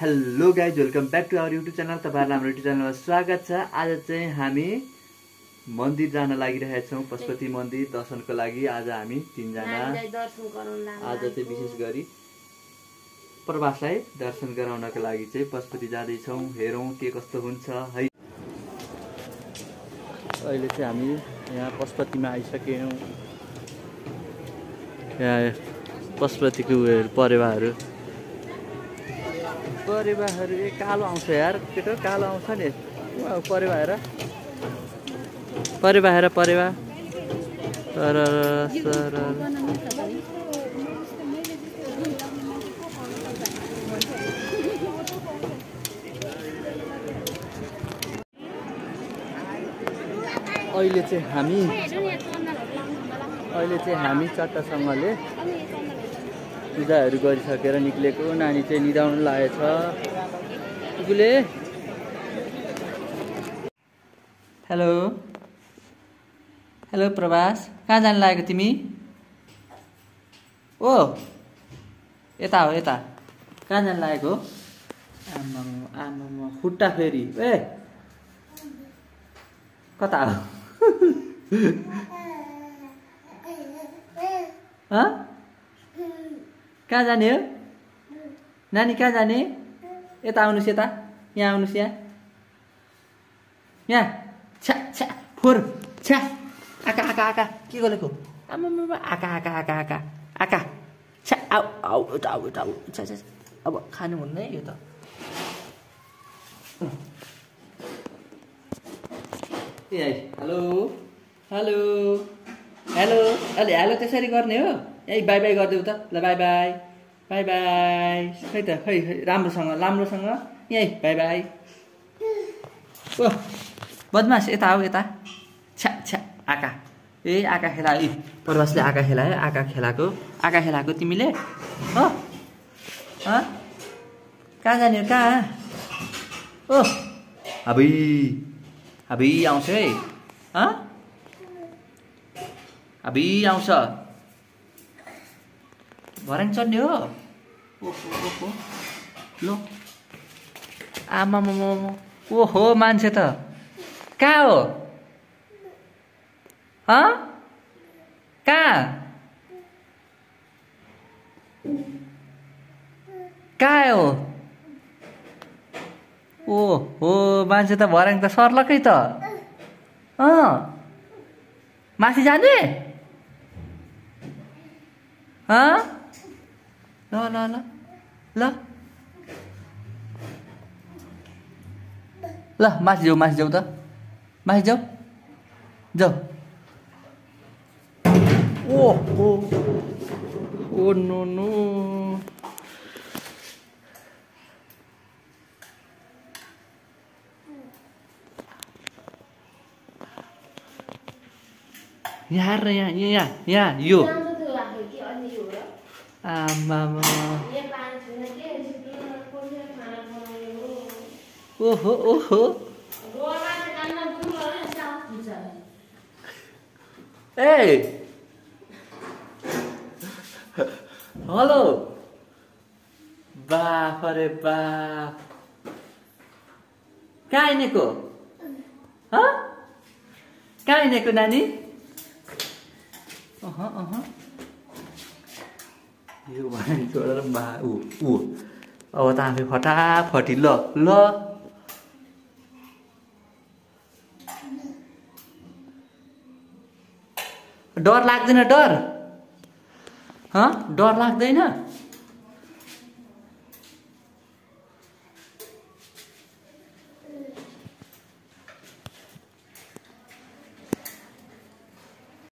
Hello guys, welcome back to our YouTube channel. तपाईँहरूलाई हाम्रो YouTube च्यानलमा स्वागत छ। आज चाहिँ हामी मन्दिर जान लागिरहेछौँ, पशुपति मन्दिर दर्शनको लागि। आज हामी तीनजना आज चाहिँ विशेष गरी प्रवासलाई दर्शन गराउनको लागि चाहिँ पशुपति जाँदैछौँ। हेरौँ के कस्तो हुन्छ है। अहिले चाहिँ हामी यहाँ पशुपतिमा आइसक्यौँ। यहाँ पशुपतिको परेवाहरू कालो आउँछ यार, केटो कालो आउँछ नि। परेवा हेर, परेवा अहिले चाहिँ हामी चट्टासँगले पूजाहरू गरिसकेर निक्लेको। नानी चाहिँ निदाउनु लागेछ। कुकुले हेलो हेलो प्रवास, कहाँ जानु लागेको तिमी? ओ यता हो, यता कहाँ जानु लागेको? आमामा खुट्टा फेरि ए कता हो? कहाँ जाने हो नानी? कहाँ जाने? यता आउनुहोस्, यता यहाँ आउनुहोस्। यहाँ छ्या छ्या फोर छ्या आका आका आका के गरेको? आमा आका आका आका आका आका छ्या आउ आउ आउ आउ छ्या छ्या। अब खानु हुन्न है यो त। ए हेलो हेलो हेलो अलि हेलो त्यसरी गर्ने हो? ए बाई बाई गरिदेऊ त ल। By by by by. खै त खै राम्रोसँग यहीँ बाई बाई। ओ बदमास यता आऊ, यता छ्या छ्या आका। ए आका खेला है, प्रवासले आका खेलायो। आका खेलाएको तिमीले हो? कहाँ जाने? कहाँ? ओ अबी आउँछ है। अबी आउँछ। भर्याङ चढ्ने हो? ओहो लो आमा ओहो मान्छे त कहाँ हो? कहाँ हो? ओहो मान्छे त भर्याङ त सर्लकै त। माथि जाने? ल ल ल ल ल माथि जाऊ त। माथि जाऊ। ओहो ओ नो नो। यहाँ यो आमा ओहो ओहो ए हेलो बाफ रे बाफ। कहाँ हिँडेको? कहाँ हिँडेको नानी? यो भर्याङ छोडेर अब त आफै फटाफटी ल डर लाग्दैन? डर लाग्दैन?